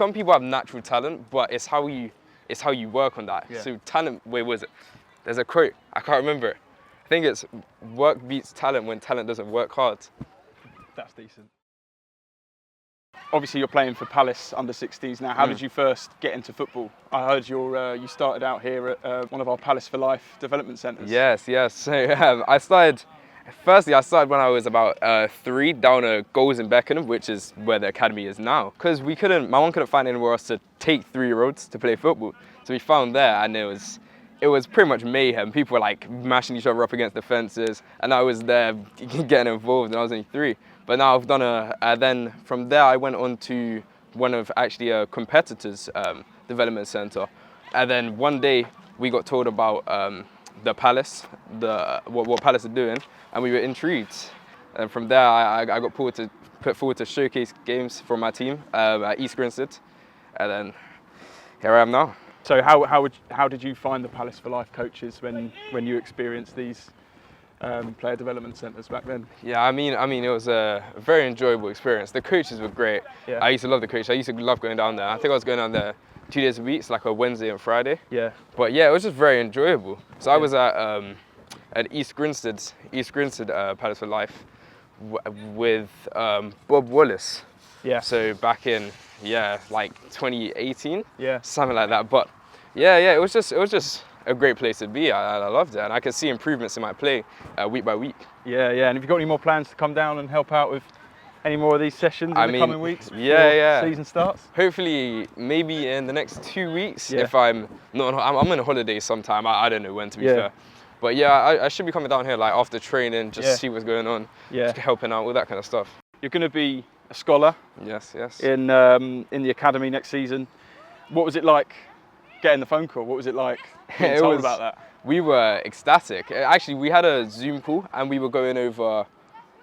some people have natural talent, but it's how you work on that. Yeah. So talent, where was it? There's a quote, I can't remember it. I think it's work beats talent when talent doesn't work hard. That's decent. Obviously, you're playing for Palace under 16s now. How did you first get into football? I heard you started out here at one of our Palace for Life development centres. Yes. So I started when I was about 3 down at Goals in Beckenham, which is where the academy is now. Because my mum couldn't find anywhere else to take 3-year-olds to play football. So we found there, and it was pretty much mayhem. People were like mashing each other up against the fences, and I was there getting involved, and I was only 3. But now I've done then from there I went on to one of actually a competitor's development centre. And then one day we got told about the Palace, what Palace are doing, and we were intrigued. And from there I got put forward to showcase games for my team at East Grinstead. And then here I am now. So how did you find the Palace for Life coaches when you experienced these player development centres back then? Yeah, I mean, it was a very enjoyable experience. The coaches were great. Yeah. I used to love the coaches. I used to love going down there. I think I was going down there 2 days a week, so like a Wednesday and Friday. Yeah. But yeah, it was just very enjoyable. So I was at East Grinstead Palace for Life with Bob Wallace. Yeah. So back in like 2018. Yeah. Something like that. But yeah, it was just a great place to be. I loved it, and I could see improvements in my play week by week. Yeah. And have you got any more plans to come down and help out with any more of these sessions in the coming weeks before season starts? Hopefully, maybe in the next 2 weeks. Yeah. If I'm not, I'm on a holiday sometime. I don't know when, to be fair. But yeah, I should be coming down here like after training, just see what's going on, just helping out, all that kind of stuff. You're going to be a scholar. Yes. In the academy next season. What was it like getting the phone call? What was it like being told about that? We were ecstatic. Actually, we had a Zoom call and we were going over,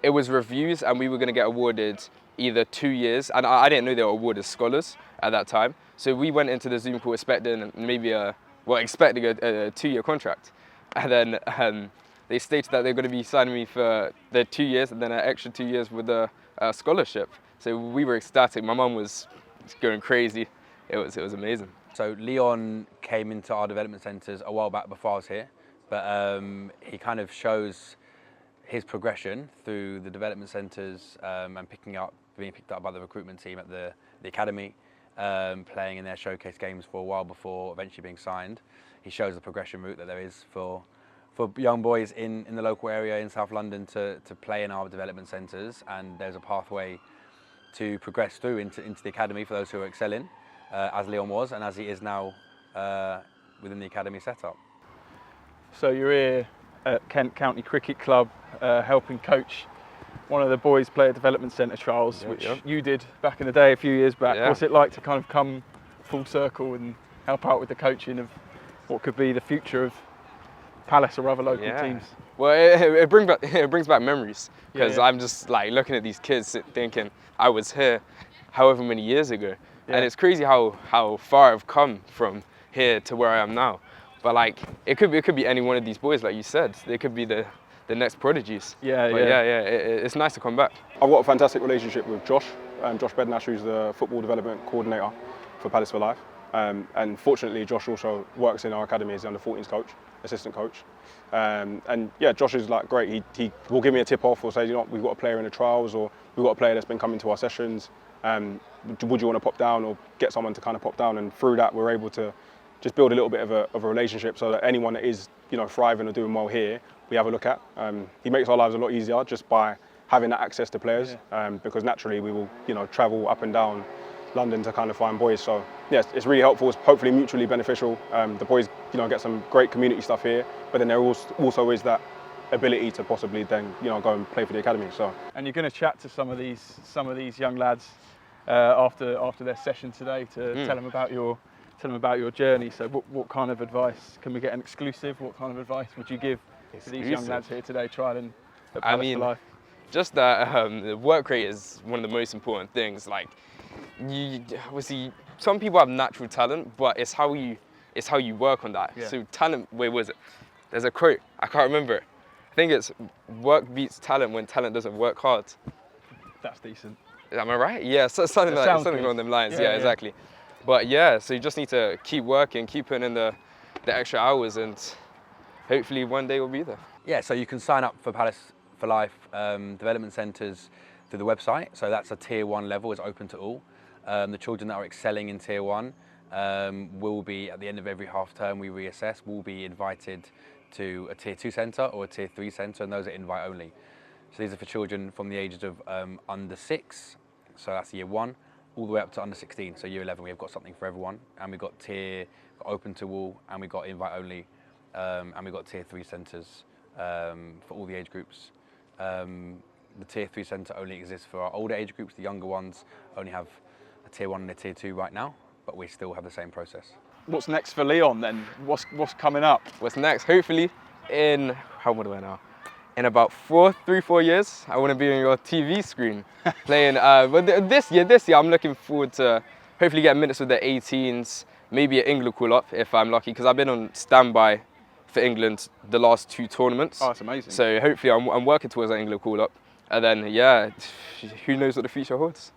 it was reviews, and we were going to get awarded either 2 years, and I didn't know they were awarded scholars at that time. So we went into the Zoom call expecting maybe a 2-year contract. And then they stated that they're going to be signing me for the 2 years and then an extra 2 years with a scholarship. So we were ecstatic. My mum was going crazy. It was amazing. So Leon came into our development centres a while back before I was here, but he kind of shows his progression through the development centres and being picked up by the recruitment team at the academy, playing in their showcase games for a while before eventually being signed. He shows the progression route that there is for young boys in the local area in South London to play in our development centres, and there's a pathway to progress through into the academy for those who are excelling, as Leon was and as he is now within the academy setup. So you're here at Kent County Cricket Club helping coach one of the boys' player development centre trials, which you did back in the day, a few years back. What's it like to kind of come full circle and help out with the coaching of what could be the future of Palace or other local teams? Well, it brings back memories, because I'm just like looking at these kids thinking I was here however many years ago. And it's crazy how far I've come from here to where I am now. But like it could be any one of these boys, like you said. They could be the next prodigies. It's nice to come back. I've got a fantastic relationship with Josh Bednash, who's the football development coordinator for Palace for Life. And fortunately, Josh also works in our academy as the under-14s coach, assistant coach. And yeah, Josh is like great. He will give me a tip off or say, you know, we've got a player in the trials, or we've got a player that's been coming to our sessions. Would you want to pop down, or get someone to kind of pop down? And through that, we're able to just build a little bit of a relationship, so that anyone that is, you know, thriving or doing well here, we have a look at. He makes our lives a lot easier just by having that access to players, because naturally we will, you know, travel up and down London to kind of find boys. So yes, it's really helpful. It's hopefully mutually beneficial. The boys, you know, get some great community stuff here, but then there also is that ability to possibly then, you know, go and play for the academy. So. And you're going to chat to some of these young lads after their session today to tell them about your journey. So what kind of advice can we get? An exclusive? What kind of advice would you give to these young lads here today trialing at Palace for Life? Just that the work rate is one of the most important things. Like, obviously, some people have natural talent, but it's how you work on that. So talent, where was it? There's a quote, I can't remember it. I think it's work beats talent when talent doesn't work hard. That's decent. Am I right? Yeah, so something along them lines. Yeah, exactly. But yeah, so you just need to keep working, keep putting in the extra hours, and hopefully one day we'll be there. Yeah, so you can sign up for Palace for Life development centres through the website. So that's a tier 1 level, it's open to all. The children that are excelling in tier 1 will be, at the end of every half term we reassess, will be invited to a tier 2 centre or a tier 3 centre, and those are invite only. So these are for children from the ages of under 6, so that's year 1, all the way up to under 16, so year 11 we've got something for everyone, and we've got open to all, and we've got invite only, and we've got tier 3 centres for all the age groups. The tier 3 centre only exists for our older age groups. The younger ones only have a tier 1 and a tier 2 right now, but we still have the same process. What's next for Leon then? What's coming up? What's next? Hopefully in, how old am I now? In about 3-4 years, I want to be on your TV screen playing. But this year, I'm looking forward to hopefully getting minutes with the 18s, maybe an England call-up if I'm lucky, because I've been on standby for England the last 2 tournaments. Oh, that's amazing. So hopefully I'm working towards an England call-up. And then, yeah, who knows what the future holds.